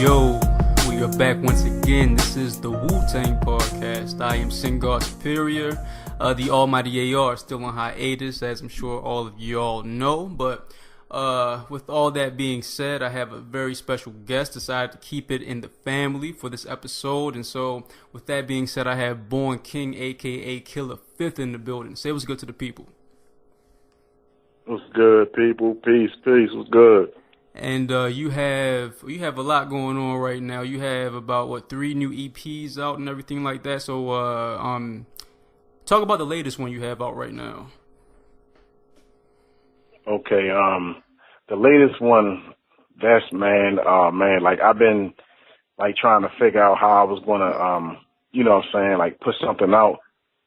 Yo, we are back once again. This is the Wu-Tang podcast. I am Singar Superior. The almighty AR is still on hiatus, as I'm sure all of you all know. But with all that being said, I have a very special guest. Decided to keep it in the family for this episode. And so, with that being said, I have Born King, a.k.a. Killa Fifth, in the building. Say what's good to the people. What's good, people? Peace. What's good? And you have a lot going on right now. You have about 3 new EPs out and everything like that. So talk about the latest one you have out right now. Okay, the latest one, that's like I've been like trying to figure out how I was gonna you know what I'm saying, like put something out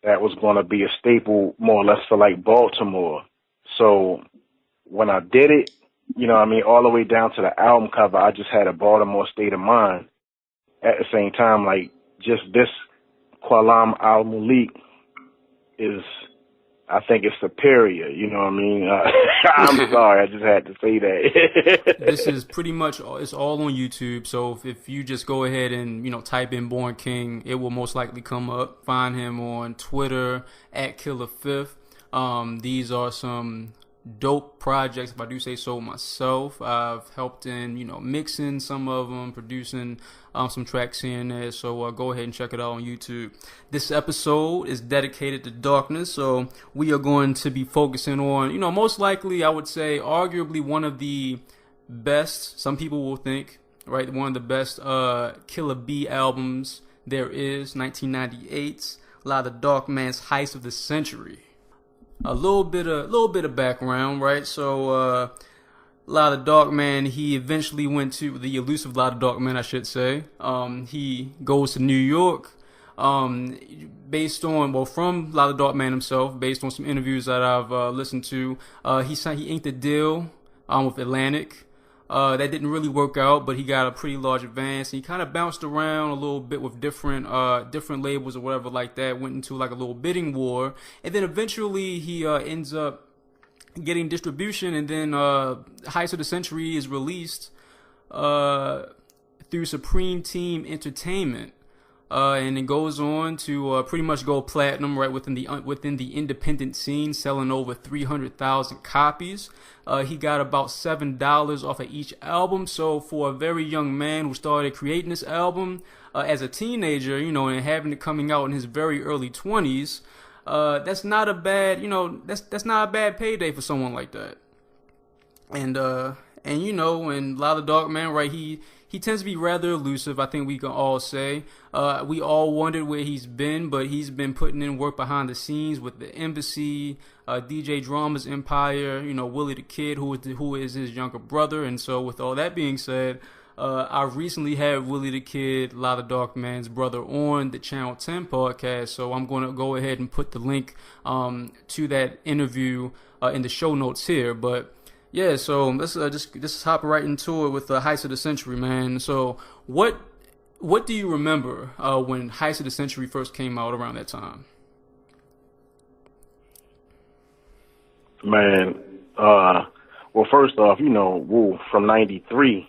that was gonna be a staple more or less for like Baltimore. So when I did it, you know what I mean, all the way down to the album cover, I just had a Baltimore state of mind. At the same time, like, just this Qalam Almalik is, I think it's superior, you know what I mean? I'm sorry, I just had to say that. This is pretty much, it's all on YouTube, so if you just go ahead and, type in Born King, it will most likely come up. Find him on Twitter, at Killa Fifth. These are some dope projects, if I do say so myself. I've helped in, mixing some of them, producing some tracks here and there. So go ahead and check it out on YouTube. This episode is dedicated to darkness, so we are going to be focusing on, most likely, I would say, arguably one of the best, some people will think, right, one of the best Killa Bee albums there is, 1998's Darkman's Heist of the Century. A little bit of background, right? So, Darkman, he eventually went to the elusive Darkman, I should say. He goes to New York, from Darkman himself, based on some interviews that I've listened to. He inked a deal with Atlantic. That didn't really work out, but he got a pretty large advance. He kind of bounced around a little bit with different labels or whatever like that. Went into like a little bidding war, and then eventually he ends up getting distribution. And then Heist of the Century is released through Supreme Team Entertainment, and it goes on to pretty much go platinum right within the independent scene, selling over 300,000 copies. He got about $7 off of each album. So for a very young man who started creating this album as a teenager, and having it coming out in his very early 20s, that's not a bad, that's not a bad payday for someone like that. And a lot of Darkman, right, he tends to be rather elusive, I think we can all say. We all wondered where he's been, but he's been putting in work behind the scenes with the Embassy, DJ Drama's Empire, Willie the Kid, who is his younger brother. And so with all that being said, I recently had Willie the Kid, Darkman's brother, on the Channel 10 podcast. So I'm going to go ahead and put the link to that interview in the show notes here. But yeah, so let's just hop right into it with the Heist of the Century, man. So what do you remember when Heist of the Century first came out around that time? Man, well, first off, from 93,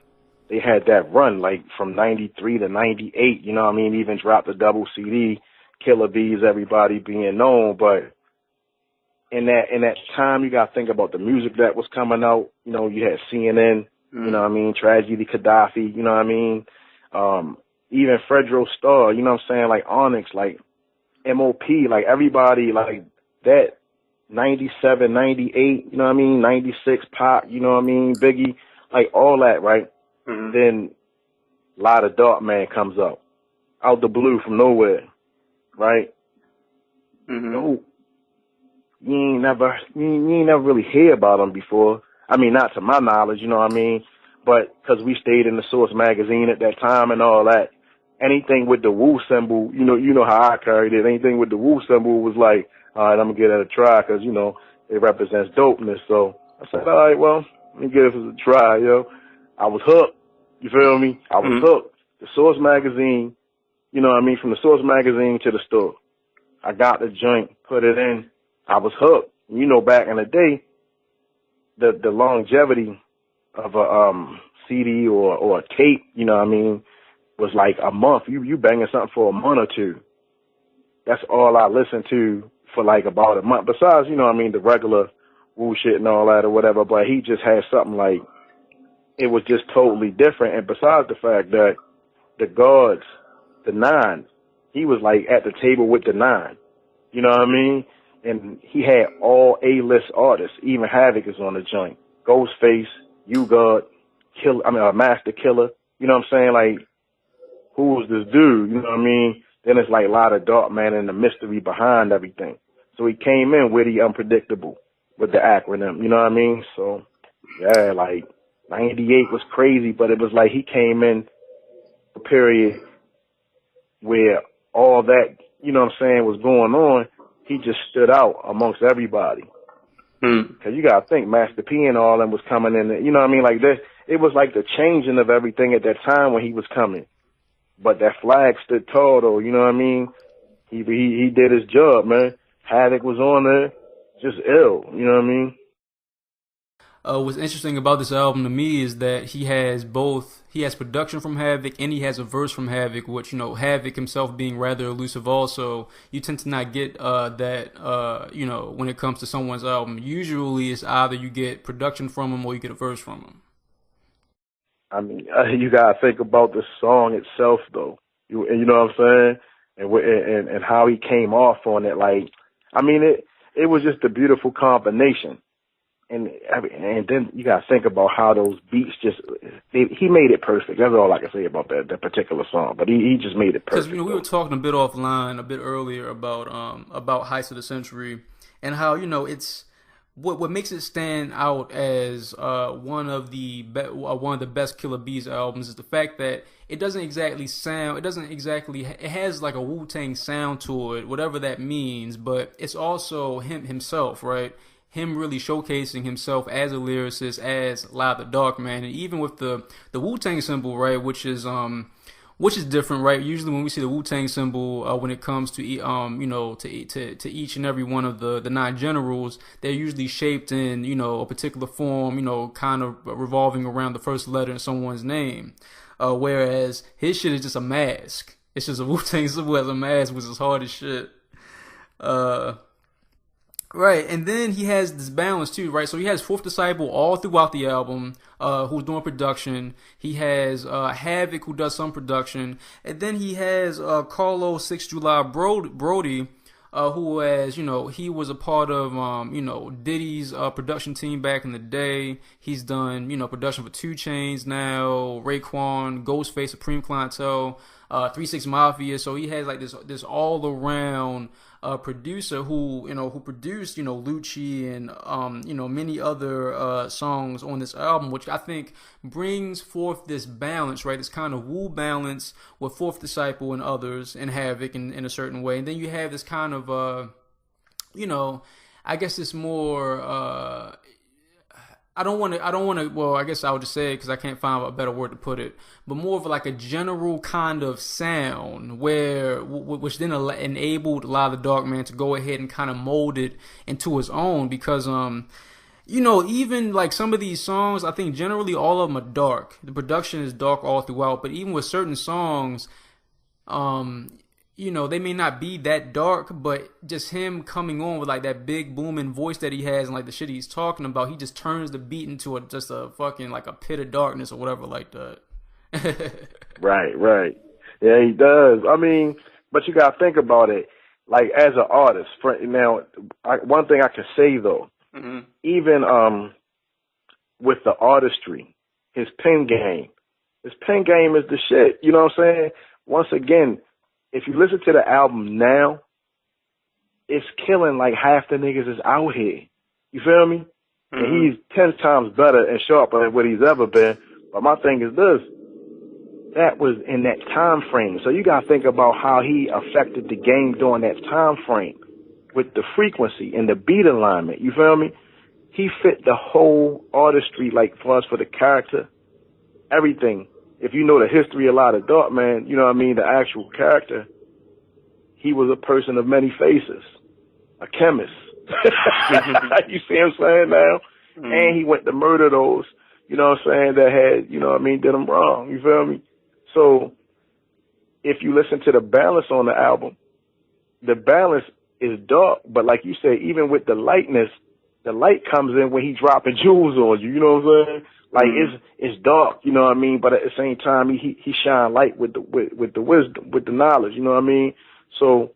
they had that run, like from 93 to 98, even dropped a double CD, Killa Bees, everybody being known, but in that time, you got to think about the music that was coming out. You had CNN, Tragedy Gaddafi, even Fredro Starr, like Onyx, like MOP, like everybody, like that 97, 98, 96 Pop, Biggie, like all that, right? Mm-hmm. Then Darkman comes out the blue from nowhere, right? Mm-hmm. No. You ain't never really hear about them before. I mean, not to my knowledge, but because we stayed in the Source magazine at that time and all that, anything with the Wu symbol, you know how I carried it. Anything with the Wu symbol was like, all right, I'm gonna give it a try because it represents dopeness. So I said, all right, well, let me give it a try, I was hooked. You feel me? I was hooked. The Source magazine, from the Source magazine to the store. I got the joint, put it in. I was hooked. Back in the day, the longevity of a CD or a tape, you know what I mean, was like a month. You banging something for a month or two. That's all I listened to for like about a month. Besides, you know what I mean, the regular Wu shit and all that or whatever, but he just had something like, it was just totally different. And besides the fact that the guards, the nine, he was like at the table with the nine. You know what I mean? And he had all A-list artists. Even Havoc is on the joint. Ghostface, U-God, Master Killer. You know what I'm saying? Like, who was this dude? You know what I mean? Then it's like a lot of Darkman and the mystery behind everything. So he came in witty, unpredictable with the acronym. You know what I mean? So, yeah, like, 98 was crazy, but it was like he came in a period where all that, you know what I'm saying, was going on. He just stood out amongst everybody. Because you got to think, Master P and all them was coming in. You know what I mean? Like this, it was like the changing of everything at that time when he was coming. But that flag stood tall, though. You know what I mean? He did his job, man. Havoc was on there, just ill. You know what I mean? What's interesting about this album to me is that he has production from Havoc and he has a verse from Havoc, which, you know, Havoc himself being rather elusive also, you tend to not get that, you know, when it comes to someone's album. Usually it's either you get production from him or you get a verse from him. I mean, you got to think about the song itself, though. You know what I'm saying? And how he came off on it. Like, I mean, it was just a beautiful combination. And then you got to think about how those beats he made it perfect. That's all I can say about that particular song. But he just made it perfect. Because, you know, we were talking a bit offline a bit earlier about Heist of the Century and how, you know, it's what makes it stand out as one of the best Killa Bee's albums is the fact that it has like a Wu-Tang sound to it, whatever that means, but it's also himself, right? Him really showcasing himself as a lyricist, as the Darkman, and even with the Wu-Tang symbol, right, which is different, right? Usually when we see the Wu-Tang symbol, when it comes to you know, to each and every one of the nine generals, they're usually shaped in, you know, a particular form, you know, kind of revolving around the first letter in someone's name, whereas his shit is just a mask. It's just a Wu-Tang symbol as a mask, which is hard as shit. Right, and then he has this balance too, right? So he has Fourth Disciple all throughout the album, who's doing production. He has Havoc, who does some production, and then he has Carlo 6 July Brody, who has, you know, he was a part of you know, Diddy's production team back in the day. He's done, you know, production for 2 Chainz now, Raekwon, Ghostface, Supreme Clientele, 3 6 Mafia. So he has like this all around producer who produced, you know, Lucci and you know, many other songs on this album, which I think brings forth this balance, right? This kind of Wu balance with Fourth Disciple and others and Havoc in a certain way. And then you have this kind of you know, I guess it's more I don't want to, well, I guess I would just say it because I can't find a better word to put it, but more of like a general kind of sound which then enabled a lot of the Darkman to go ahead and kind of mold it into his own because, you know, even like some of these songs, I think generally all of them are dark. The production is dark all throughout, but even with certain songs, you know, they may not be that dark, but just him coming on with like that big booming voice that he has and like the shit he's talking about, he just turns the beat into just a fucking like a pit of darkness or whatever like that. Right. Yeah, he does. I mean, but you gotta think about it. Like as an artist, one thing I can say though, even with the artistry, his pen game is the shit. You know what I'm saying? Once again, if you listen to the album now, it's killing like half the niggas is out here. You feel me? And he's 10 times better and sharper than what he's ever been. But my thing is this. That was in that time frame. So you got to think about how he affected the game during that time frame with the frequency and the beat alignment. You feel me? He fit the whole artistry, like for us, for the character, everything. If you know the history a lot of Darkman, you know what I mean, the actual character, he was a person of many faces, a chemist. You see what I'm saying now? And he went to murder those you know what I'm saying, that had, you know what I mean, did them wrong. You feel me? So if you listen to the balance on the album, the balance is dark, but like you say, even with the lightness, the light comes in when he dropping jewels on you. You know what I'm saying? Like it's dark, you know what I mean? But at the same time, he shine light with the wisdom, with the knowledge. You know what I mean? So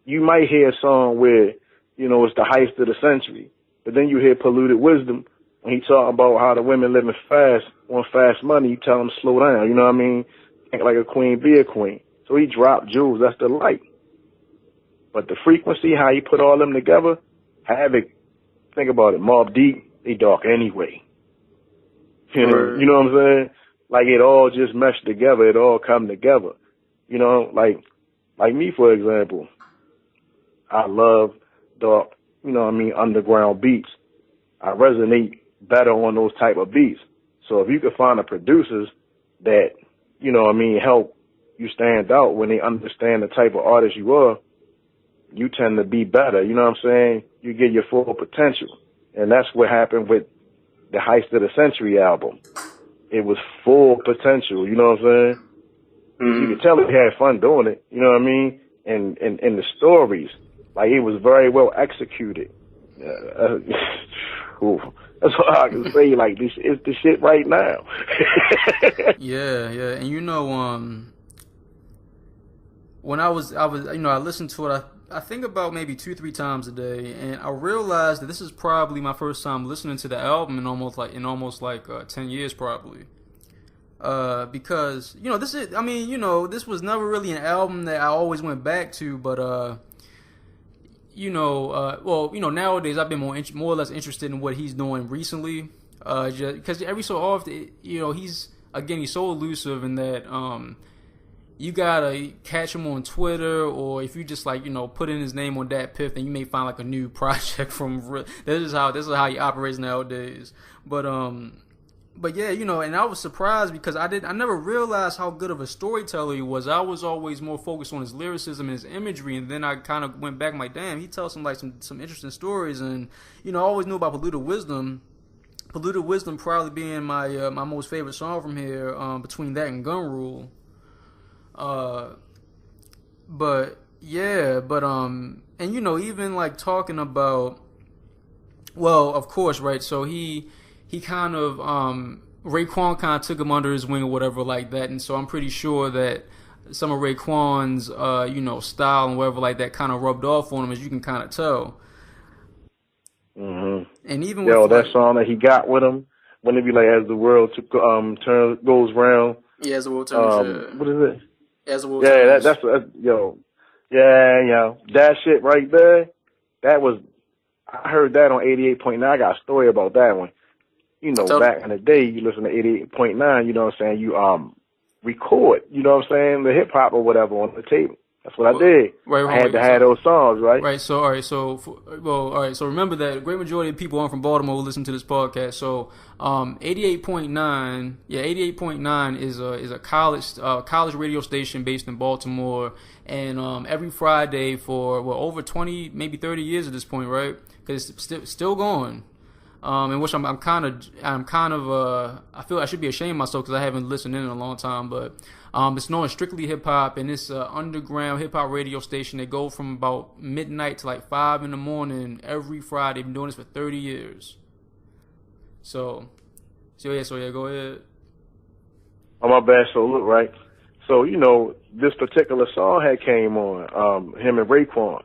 you might hear a song where, you know, it's the heist of the century, but then you hear Polluted Wisdom when he talking about how the women living fast, want fast money. You tell them to slow down. You know what I mean? Think like a queen, be a queen. So he dropped jewels. That's the light. But the frequency, how he put all them together, Havoc. Think about it. Mobb Deep, they dark anyway. You know what I'm saying? Like it all just meshed together. It all come together. You know, like me, for example, I love dark, you know what I mean, underground beats. I resonate better on those type of beats. So if you could find the producers that, you know what I mean, help you stand out when they understand the type of artist you are, you tend to be better. You know what I'm saying? You get your full potential. And that's what happened with the Heist of the Century album. It was full potential. You know what I'm saying? Mm-hmm. You could tell he had fun doing it. You know what I mean? And the stories, like it was very well executed. That's all I can say. Like this is the shit right now. Yeah. And you know, when I was, you know, I listened to it. I think about maybe 2-3 times a day, and I realized that this is probably my first time listening to the album in almost like 10 years probably. Because, you know, this was never really an album that I always went back to, but nowadays I've been more or less interested in what he's doing recently, just because every so often, you know, he's so elusive in that you gotta catch him on Twitter, or if you just like, you know, put in his name on that Piff, then you may find like a new project from. This is how he operates nowadays. But yeah, you know, and I was surprised because I never realized how good of a storyteller he was. I was always more focused on his lyricism and his imagery, and then I kind of went back, like, damn, he tells some interesting stories, and you know, I always knew about Polluted Wisdom. Polluted Wisdom probably being my most favorite song from here, between that and Gun Rule. And you know, even like talking about, well, of course, right, so he kind of, Raekwon kind of took him under his wing or whatever like that, and so I'm pretty sure that some of Raekwon's, you know, style and whatever like that kind of rubbed off on him, as you can kind of tell. Mm-hmm. And even that song that he got with him, when it be like, as the world goes round. Yeah, as the world turns. What is it? As the world turns. That's that shit right there. That was, I heard that on 88.9. I got a story about that one. You know, back in the day, you listen to 88.9, you know what I'm saying, you record, you know what I'm saying, the hip hop or whatever on the tape. That's what I did. I had to have those songs, right? Right. So, all right. So remember that a great majority of people aren't from Baltimore who listen to this podcast. So, 88.9, 88.9 is a college radio station based in Baltimore, and every Friday for over 20, maybe 30 years at this point, right? Because it's still going. In which I feel I should be ashamed of myself because I haven't listened in a long time, but it's known as Strictly Hip Hop, and it's an underground hip hop radio station. They go from about midnight to like 5 in the morning every Friday. They've been doing this for 30 years. So yeah, go ahead. Oh, my bad. So look, right. So, you know, this particular song had came on, him and Raekwon,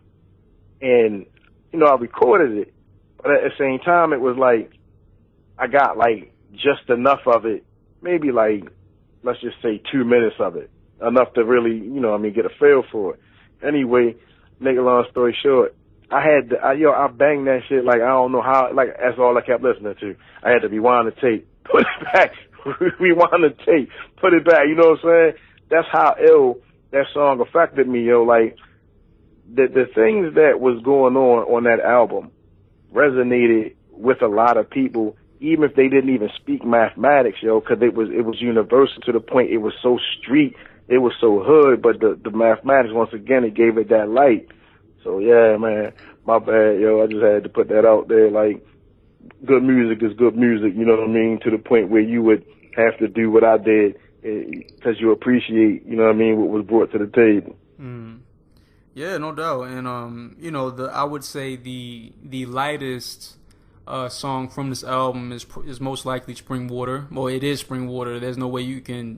and, you know, I recorded it. But at the same time, it was like, I got like just enough of it, maybe like, let's just say 2 minutes of it, enough to really, you know, get a feel for it. Anyway, make a long story short, I banged that shit like, I don't know how, like, that's all I kept listening to. I had to rewind the tape, put it back, rewind the tape, put it back, you know what I'm saying? That's how ill that song affected me, yo. Like, the things that was going on that album resonated with a lot of people, even if they didn't even speak mathematics, yo, because it was universal to the point it was so street, it was so hood, but the mathematics, once again, it gave it that light. So yeah, man, my bad, yo, I just had to put that out there. Like, good music is good music, you know what I mean, to the point where you would have to do what I did because you appreciate, you know what I mean, what was brought to the table. Yeah, no doubt. And you know, I would say the lightest song from this album is most likely Spring Water. Well, it is Spring Water. There's no way you can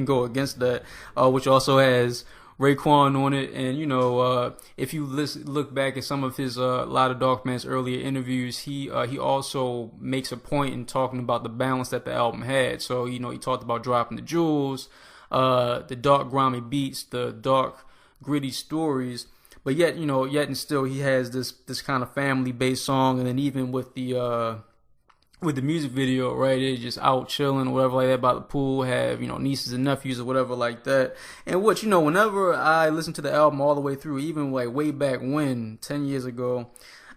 go against that. Which also has Raekwon on it, and you know, if you look back at some of his a lot of Darkman's earlier interviews, he also makes a point in talking about the balance that the album had. So you know, he talked about dropping the jewels, the dark grimy beats, the dark gritty stories, but yet and still he has this kind of family based song, and then even with the music video, right, they're just out chilling or whatever like that by the pool, have, you know, nieces and nephews or whatever like that. And which, you know, whenever I listen to the album all the way through, even like way back when, 10 years ago,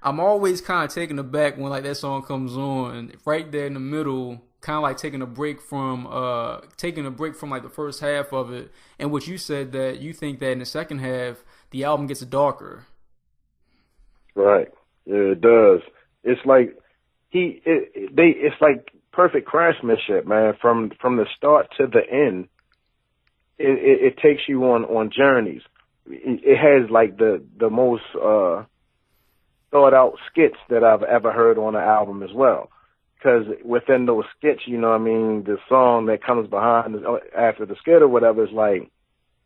I'm always kind of taken aback when like that song comes on right there in the middle, kind of like taking a break from like the first half of it. And what you said, that you think that in the second half the album gets darker. Right. Yeah, it does. It's like it's like perfect craftsmanship, man. From the start to the end, it takes you on journeys. It has like the most thought out skits that I've ever heard on an album as well. Because within those skits, you know what I mean, the song that comes behind after the skit or whatever is like,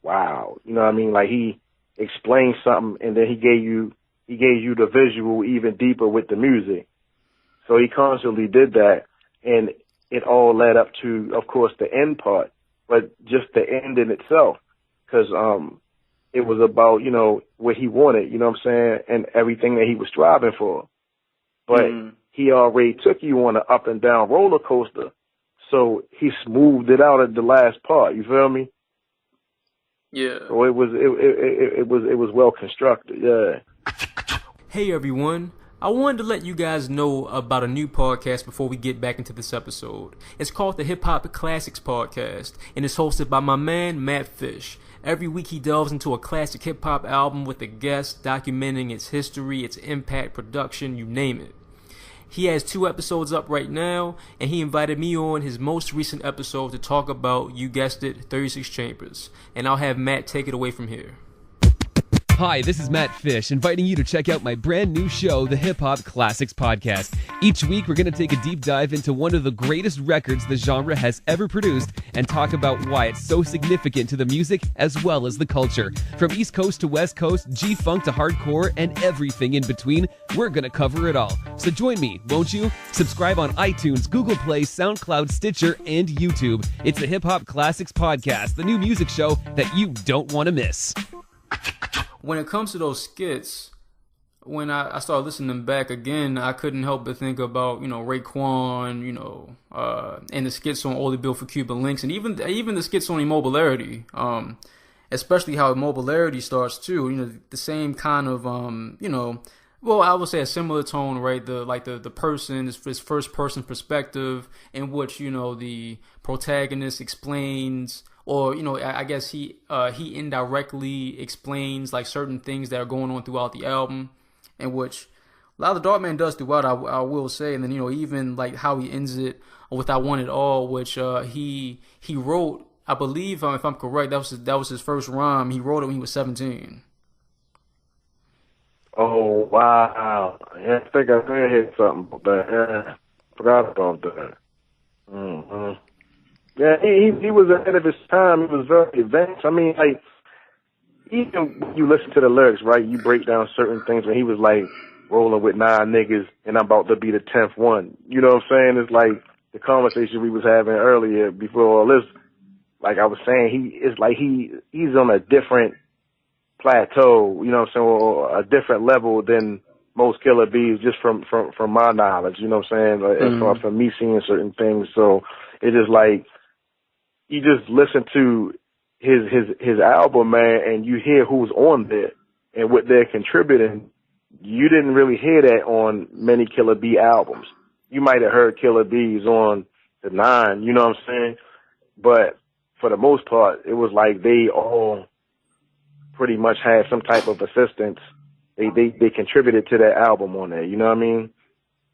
wow, you know what I mean? Like he explained something and then he gave you the visual even deeper with the music. So he constantly did that, and it all led up to, of course, the end part, but just the end in itself, because it was about, you know, what he wanted, you know what I'm saying, and everything that he was striving for. But he already took you on an up and down roller coaster, so he smoothed it out at the last part. You feel me? Yeah. So it was well constructed. Yeah. Hey everyone. I wanted to let you guys know about a new podcast before we get back into this episode. It's called the Hip Hop Classics Podcast, and it's hosted by my man, Matt Fish. Every week he delves into a classic hip-hop album with a guest, documenting its history, its impact, production, you name it. He has 2 episodes up right now, and he invited me on his most recent episode to talk about, you guessed it, 36 Chambers. And I'll have Matt take it away from here. Hi, this is Matt Fish, inviting you to check out my brand new show, the Hip Hop Classics Podcast. Each week, we're going to take a deep dive into one of the greatest records the genre has ever produced and talk about why it's so significant to the music as well as the culture. From East Coast to West Coast, G-Funk to hardcore, and everything in between, we're going to cover it all. So join me, won't you? Subscribe on iTunes, Google Play, SoundCloud, Stitcher, and YouTube. It's the Hip Hop Classics Podcast, the new music show that you don't want to miss. When it comes to those skits, when I started listening to them back again, I couldn't help but think about, you know, Raekwon, you know, and the skits on Only Built for Cuban Links, and even the skits on Immobilarity, especially how Immobilarity starts too. You know, the same kind of, you know, well, I would say a similar tone, right? The person, his first person perspective, in which, you know, the protagonist explains, or, you know, I guess he indirectly explains like certain things that are going on throughout the album, in which a lot of the Darkman does throughout, I will say. And then, you know, even like how he ends it with "I Want It All," which he wrote, I believe, if I'm correct, that was his first rhyme. He wrote it when he was 17. Oh wow! Yeah, I think I did hear something about that. Yeah, forgot about that. Mm-hmm. Yeah, he was ahead of his time. He was very advanced. I mean, like, even when you listen to the lyrics, right, you break down certain things when he was like rolling with 9 niggas and I'm about to be the 10th one. You know what I'm saying? It's like the conversation we was having earlier before all this. Like I was saying, he's on a different plateau, you know what I'm saying, or a different level than most Killa Bees, just from my knowledge, you know what I'm saying, like, from me seeing certain things. So it's just like, you just listen to his album, man, and you hear who's on there and what they're contributing. You didn't really hear that on many Killa Bee albums. You might have heard Killa Bees on the 9, you know what I'm saying? But for the most part, it was like they all pretty much had some type of assistance. They contributed to that album on there, you know what I mean?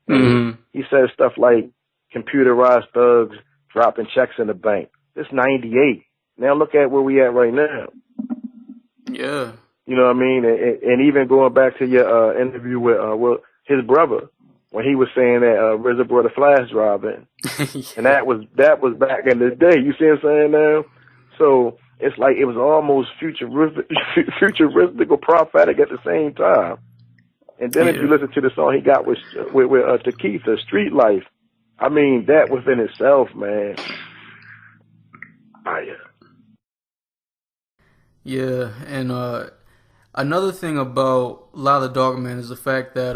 Mm-hmm. He said stuff like computerized thugs dropping checks in the bank. It's 98. Now look at where we at right now. Yeah. You know what I mean? And even going back to your interview with his brother, when he was saying that RZA brought a flash drive in. Yeah. And that was back in the day. You see what I'm saying now? So it's like it was almost futuristic or prophetic at the same time. And then if you listen to the song he got with Takitha, Street Life, I mean, that within itself, man. Fire. Yeah, and another thing about a lot of Darkman is the fact that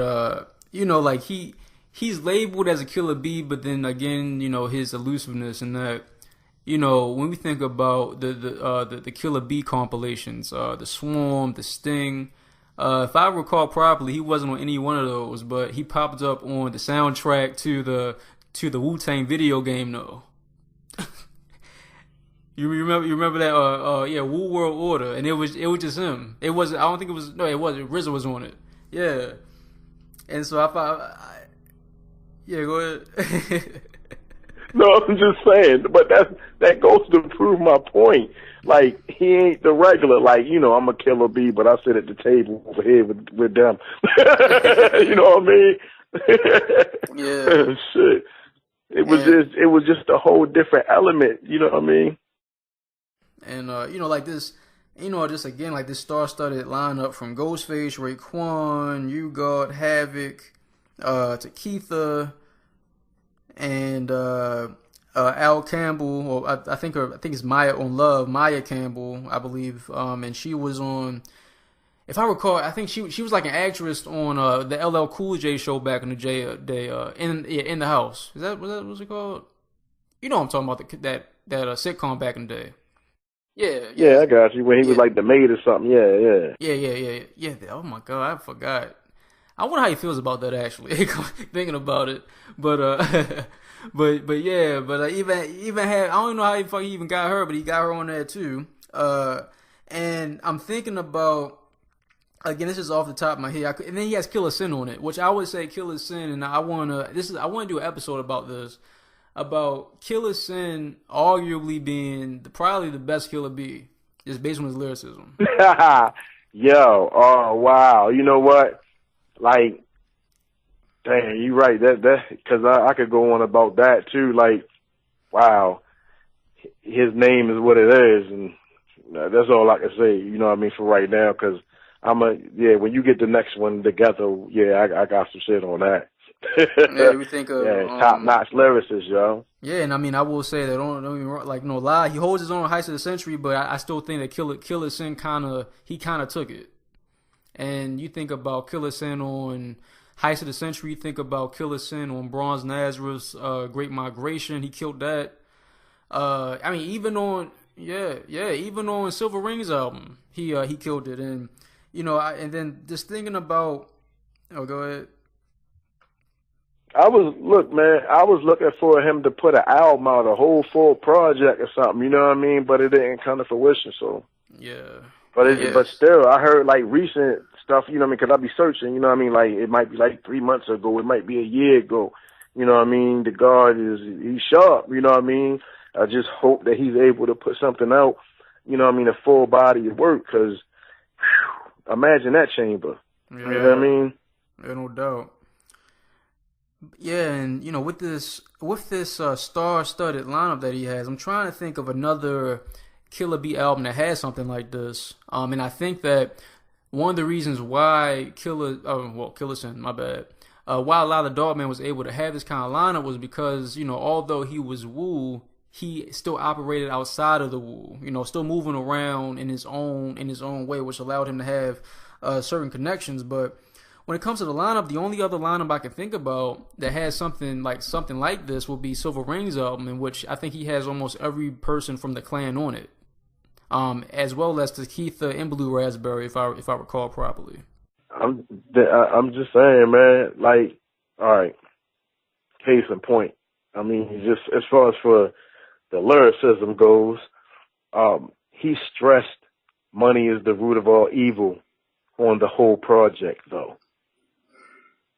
like he's labeled as a Killa Bee, but then again, his elusiveness and that, when we think about the Killa Bee compilations, the Swarm, the Sting. If I recall properly, he wasn't on any one of those, but he popped up on the soundtrack to the Wu-Tang video game though. You remember that Wu World Order, and it was just him. It wasn't. I don't think it was. No, it wasn't. RZA was on it. Yeah, and so yeah, go ahead. No, I'm just saying, but that goes to prove my point. Like, he ain't the regular, like, I'm a Killa Bee, but I sit at the table over here with them. You know what I mean? Yeah. Shit. It was just a whole different element, you know what I mean? And like this, just again, like this star-studded lineup from Ghostface, Raekwon, U-God, Havoc, Takitha, and Al Campbell, or I think it's Maya on Love, Maya Campbell, I believe, and she was on, if I recall, I think she was like an actress on the LL Cool J show back in the day, in the House. Was that what's it called? You know what I'm talking about, that sitcom back in the day. Yeah, I got you. When he was like the maid or something. Yeah. Oh my God, I forgot. I wonder how he feels about that actually. Thinking about it, but even had, I don't know how he even got her, but he got her on there too. And I'm thinking about, again, this is off the top of my head. And then he has Killa Sin on it, which I would say Killa Sin, and I want to do an episode about this. About Killa Sin arguably being probably the best Killa Bee, just based on his lyricism. Yo, oh wow, you know what? Like, dang, you right. That because I could go on about that too. Like, wow, his name is what it is, and that's all I can say. You know what I mean for right now, because when you get the next one together, I got some shit on that. Yeah, we think of top-notch lyricist, yo. Yeah, and I mean, I will say that no lie, he holds his own Heist of the Century, but I still think that Killa Sin kind of took it. And you think about Killa Sin on Heist of the Century, you think about Killa Sin on Bronze Nazareth's Great Migration, he killed that. I mean, even on Silver Rings album, he killed it, and and then just thinking about, go ahead. I was looking for him to put an album out, a whole full project or something, you know what I mean? But it didn't come to fruition, so. Yeah. But still, I heard like recent stuff, you know what I mean? Because I be searching, you know what I mean? Like, it might be like 3 months ago, it might be a year ago, you know what I mean? The guard he's sharp, you know what I mean? I just hope that he's able to put something out, you know what I mean? A full body of work, because imagine that chamber. Yeah. You know what I mean? Yeah, no doubt. Yeah, and with this star-studded lineup that he has, I'm trying to think of another Killa Bee album that has something like this. And I think that one of the reasons why Killa Sin, my bad, why a lot of Darkman was able to have this kind of lineup was because although he was Wu, he still operated outside of the Wu. Still moving around in his own way, which allowed him to have certain connections, but. When it comes to the lineup, the only other lineup I can think about that has something like this would be Silver Rings album, in which I think he has almost every person from the clan on it, as well as Takitha and Blue Raspberry, if I recall properly. I'm just saying, man. Like, all right, case in point. I mean, just as far as for the lyricism goes, he stressed money is the root of all evil on the whole project, though.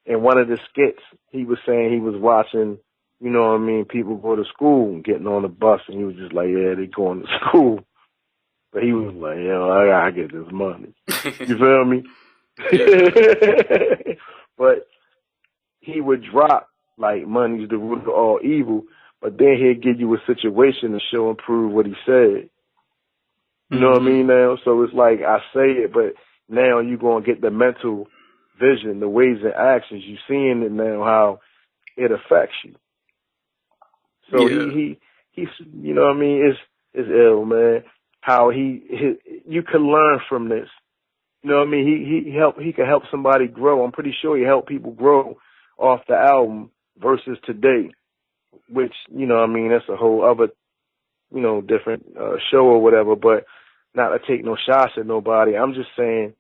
in one of the skits, he was saying he was watching, you know what I mean, people go to school and getting on the bus, and he was just like, yeah, they going to school. But he was like, yo, I gotta get this money. You feel me? But he would drop, like, money's the root of all evil, but then he'd give you a situation to show and prove what he said. You know what I mean now? So it's like, I say it, but now you're going to get the mental vision, the ways and actions. You seeing it now, how it affects you. So he's, you know what I mean? It's ill, man. How you can learn from this. You know what I mean? He can help somebody grow. I'm pretty sure he helped people grow off the album versus today, which, you know what I mean, that's a whole other, you know, different show or whatever, but not to take no shots at nobody. I'm just saying,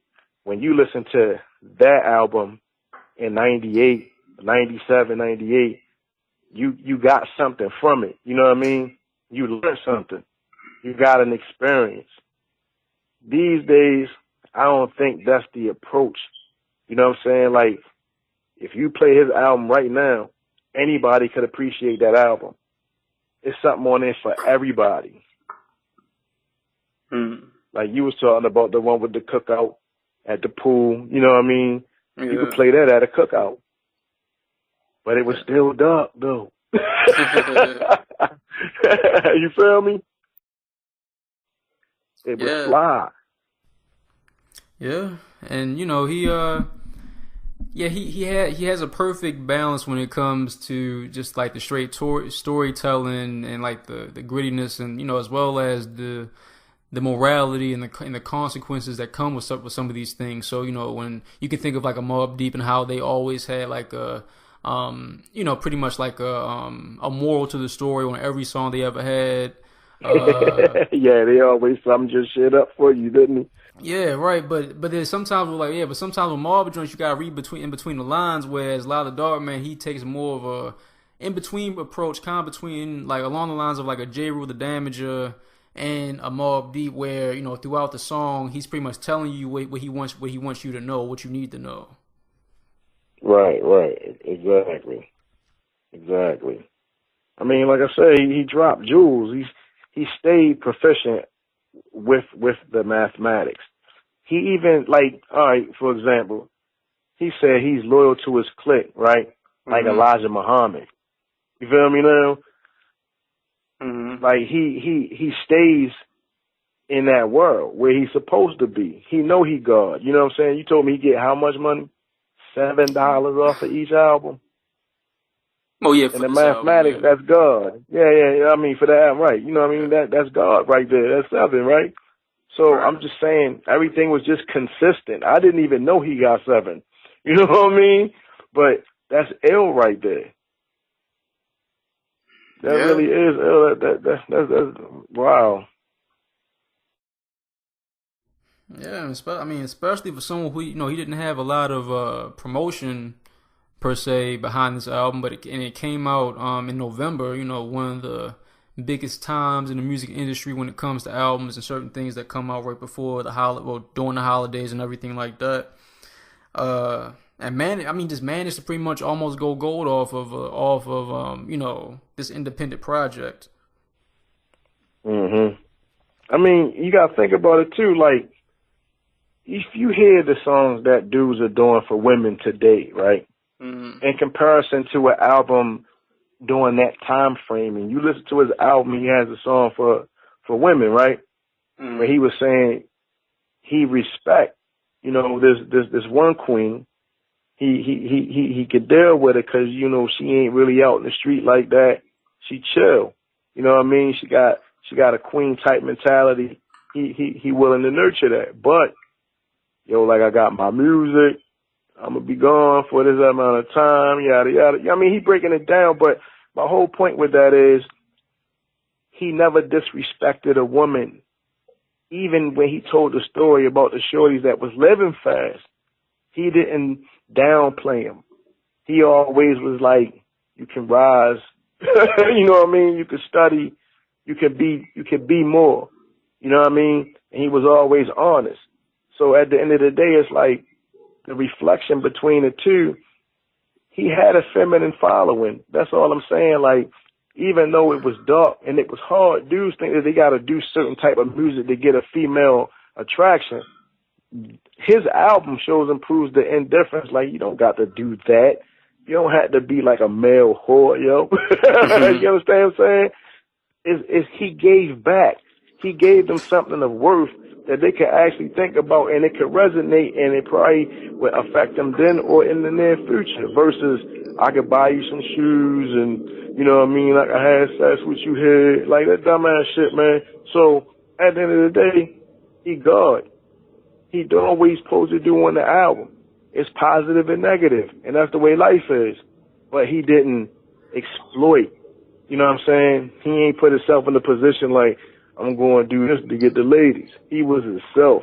when you listen to that album in 98, 97, 98, you got something from it. You know what I mean? You learned something. You got an experience. These days, I don't think that's the approach. You know what I'm saying? Like, if you play his album right now, anybody could appreciate that album. It's something on there for everybody. Like you was talking about the one with the cookout at the pool. You know what I mean? Yeah. You could play that at a cookout. But it was still dark, though. You feel me? It was fly. Yeah, and you know he has a perfect balance when it comes to just like the straight storytelling and like the grittiness, and you know, as well as the morality and the consequences that come with some of these things. So you know, when you can think of like a Mobb Deep and how they always had like a you know, pretty much like a moral to the story on every song they ever had. Yeah, they always summed your shit up for you, didn't they? Yeah, right. But then sometimes we're like, but sometimes with Mobb joints you gotta read in between the lines. Whereas a lot of the Darkman, he takes more of a in between approach, kind of between like along the lines of like a J. Rule the Damager and a Mobb Deep, where you know throughout the song he's pretty much telling you what he wants you to know, what you need to know. Right, exactly. I mean, like I say, he dropped jewels. He stayed proficient with the mathematics. He even, like, all right, for example, he said he's loyal to his clique, right? Like Elijah Muhammad. You feel me now? Like he stays in that world where he's supposed to be. He know he God. You know what I'm saying? You told me he get how much money? $7 off of each album. Oh yeah, and the mathematics, album, that's God. Yeah. I mean, for the album, right? You know what I mean? That's God right there. That's 7, right? So I'm just saying everything was just consistent. I didn't even know he got 7. You know what I mean? But that's ill right there. That really is ill. That's wow. Yeah, I mean, especially for someone who, you know, he didn't have a lot of promotion per se behind this album, but it came out in November. You know, one of the biggest times in the music industry when it comes to albums and certain things that come out right before during the holidays and everything like that. And just managed to pretty much almost go gold off of you know, this independent project. I mean, you gotta think about it too. Like, if you hear the songs that dudes are doing for women today, right? In comparison to an album during that time frame, and you listen to his album, he has a song for women, right? Where he was saying he respect, you know, this one queen. He could deal with it because, you know, she ain't really out in the street like that. She chill. You know what I mean? She got a queen type mentality. He willing to nurture that. But yo, like, I got my music. I'm going to be gone for this amount of time, yada, yada. I mean, he breaking it down, but my whole point with that is he never disrespected a woman. Even when he told the story about the shorties that was living fast, he didn't downplay them. He always was like, you can rise. You know what I mean? You can study. You can be more. You know what I mean? And he was always honest. So at the end of the day, it's like the reflection between the two, he had a feminine following. That's all I'm saying. Like, even though it was dark and it was hard, dudes think that they got to do certain type of music to get a female attraction. His album shows and proves the indifference. Like, you don't got to do that. You don't have to be like a male whore, yo. You understand what I'm saying? He gave back. He gave them something of worth that they could actually think about, and it could resonate, and it probably would affect them then or in the near future. Versus, I could buy you some shoes, and you know what I mean, like I had sex with you here, like that dumbass shit, man. So at the end of the day, he God. He doing what he's supposed to do on the album. It's positive and negative, and that's the way life is. But he didn't exploit. You know what I'm saying? He ain't put himself in a position like, I'm going to do this to get the ladies. He was himself.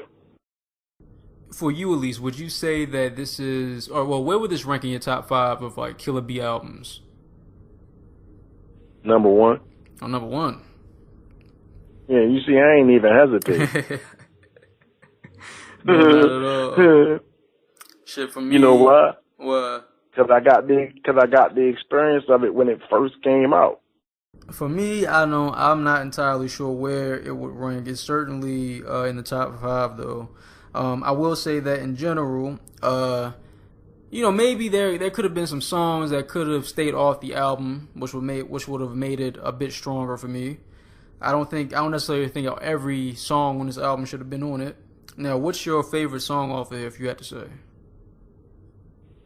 For you, at least, would you say that this is, or well, where would this rank in your top 5 of like Killa Bee albums? Number 1. Oh, number 1. Yeah, you see, I ain't even hesitate. No, not at all. Shit, for me. You know why? What? Because I got the experience of it when it first came out. For me, I'm not entirely sure where it would rank. It's certainly in the top 5, though. I will say that in general, maybe there could have been some songs that could have stayed off the album, which would have made it a bit stronger for me. I don't necessarily think every song on this album should have been on it. Now, what's your favorite song off of it, if you had to say?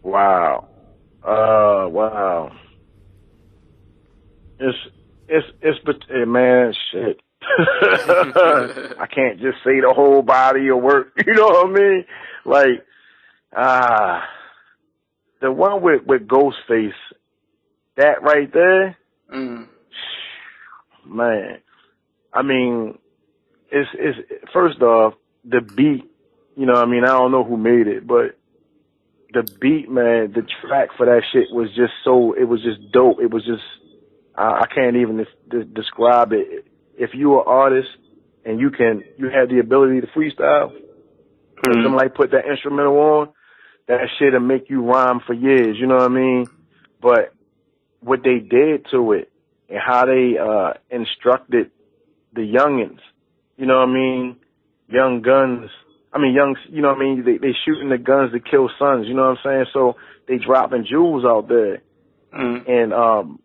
Wow. Wow. Man, shit. I can't just say the whole body of work. You know what I mean? Like, the one with Ghostface, that right there, man. I mean, it's first off, the beat, you know what I mean? I don't know who made it, but the beat, man, the track for that shit was just it was just dope. It was just, I can't even describe it. If you're an artist and you have the ability to freestyle, and somebody put that instrumental on, that shit'll make you rhyme for years, you know what I mean? But what they did to it and how they instructed the youngins, you know what I mean? Young guns. I mean, you know what I mean? They shooting the guns to kill sons, you know what I'm saying? So they dropping jewels out there. And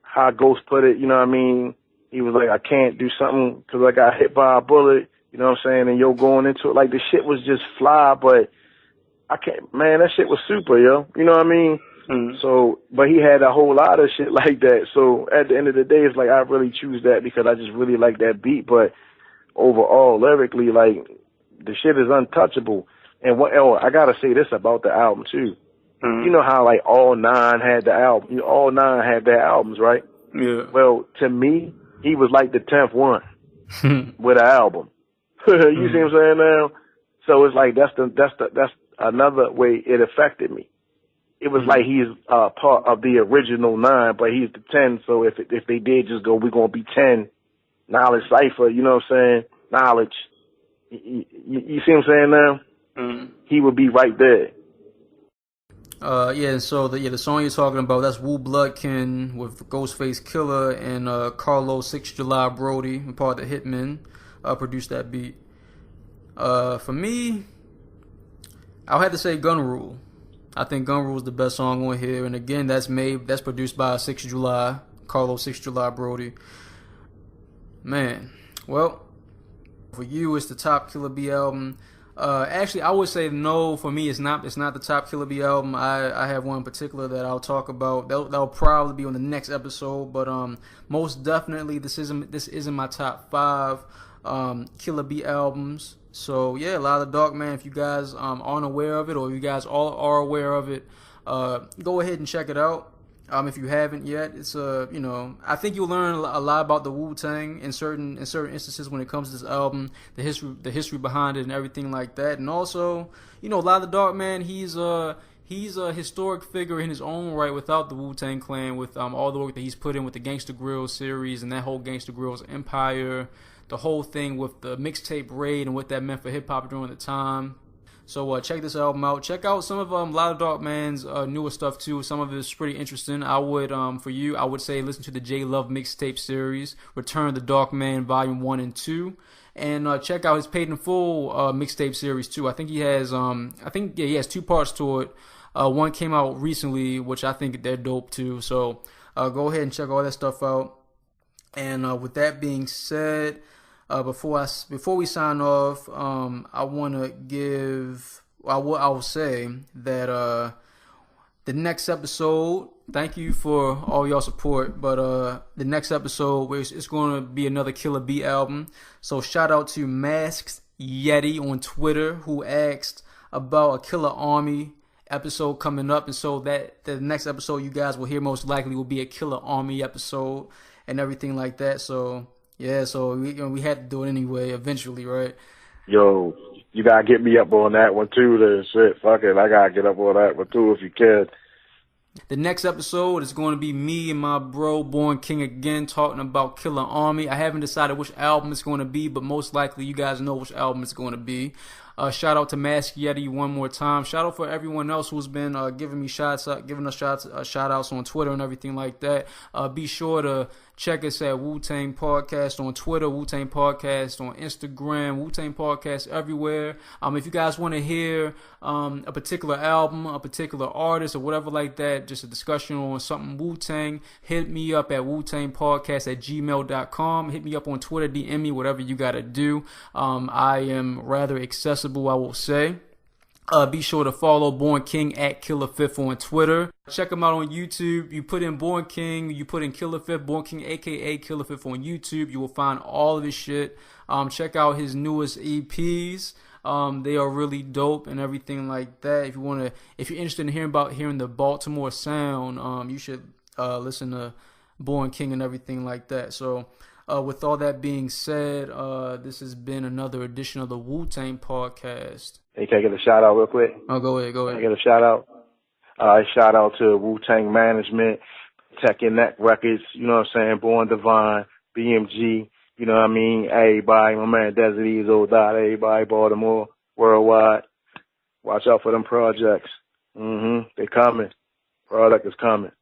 how Ghost put it, you know what I mean? He was like, I can't do something because I got hit by a bullet, you know what I'm saying? And yo going into it, like the shit was just fly, but I can't, man, that shit was super, yo. You know what I mean? So, but he had a whole lot of shit like that. So at the end of the day, it's like I really choose that because I just really like that beat. But overall, lyrically, like, the shit is untouchable. And I gotta say this about the album too. You know how like all 9 had the album, all 9 had their albums, right? Yeah. Well, to me, he was like the 10th one with an album. You see what I'm saying now? So it's like that's another way it affected me. It was like he's part of the original 9, but he's the 10. So if they did just go, we're gonna be 10 knowledge cipher. You know what I'm saying? Knowledge. You see what I'm saying now? He would be right there. Yeah, so the song you're talking about, that's Wu Bloodkin with Ghostface Killer and Carlo 6 July Brody, part of the Hitmen, produced that beat. For me, I'll have to say Gun Rule. I think Gun Rule is the best song on here, and again, that's produced by 6 July, Carlo 6 July Brody. Man, well, for you, it's the top Killa Bee album. Actually, I would say no. For me, it's not the top Killa Bee album. I have one in particular that I'll talk about. That'll probably be on the next episode. But most definitely, this isn't my top 5 Killa Bee albums. So yeah, a lot of Darkman. If you guys aren't aware of it, or you guys all are aware of it, go ahead and check it out. If you haven't yet, it's I think you'll learn a lot about the Wu-Tang in certain instances when it comes to this album, the history behind it, and everything like that. And also, a lot of the Darkman, he's a historic figure in his own right without the Wu-Tang Clan, with all the work that he's put in with the Gangsta Grill series and that whole Gangsta Grill's empire, the whole thing with the mixtape raid and what that meant for hip hop during the time. So check this album out. Check out some of a lot of Darkman's newer stuff too. Some of it's pretty interesting. I would for you, I would say listen to the J Love mixtape series, Return to Darkman Volume 1 and 2. And check out his Paid in Full mixtape series too. I think he has he has 2 parts to it. One came out recently, which I think they're dope too. So go ahead and check all that stuff out. And with that being said, before we sign off, I want to give. I will say that the next episode. Thank you for all y'all support, but the next episode it's going to be another Killa Bee album. So shout out to Masked Yeti on Twitter who asked about a Killer Army episode coming up, and so that the next episode you guys will hear most likely will be a Killer Army episode and everything like that. So yeah, so we had to do it anyway eventually, right? Yo, you gotta get me up on that one too. Then shit, fuck it, I gotta get up on that one too if you can. The next episode is going to be me and my bro Born King again talking about Killer Army. I haven't decided which album it's going to be, but most likely you guys know which album it's going to be. Shout out to Mask Yeti one more time. Shout out for everyone else who's been giving us shout outs on Twitter and everything like that. Be sure to check us at Wu-Tang Podcast on Twitter, Wu-Tang Podcast on Instagram, Wu-Tang Podcast everywhere. If you guys want to hear a particular album, a particular artist, or whatever like that, just a discussion on something Wu-Tang, hit me up at WuTangPodcast@gmail.com. Hit me up on Twitter, DM me, whatever you got to do. I am rather accessible, I will say. Be sure to follow Born King at Killer5th on Twitter. Check him out on YouTube. You put in Born King, you put in Killer5th, Born King aka Killer5th on YouTube. You will find all of his shit. Check out his newest EPs. They are really dope and everything like that. If you're interested in hearing the Baltimore sound, you should listen to Born King and everything like that. So with all that being said, this has been another edition of the Wu-Tang Podcast. Hey, can I get a shout out real quick? Oh, go ahead. Can I get a shout out? Shout out to Wu-Tang Management, Tech and Neck Records, you know what I'm saying, Born Divine, BMG, you know what I mean, everybody, my man Desert Ease, Old Dot, everybody, Baltimore, worldwide. Watch out for them projects. They coming. Product is coming.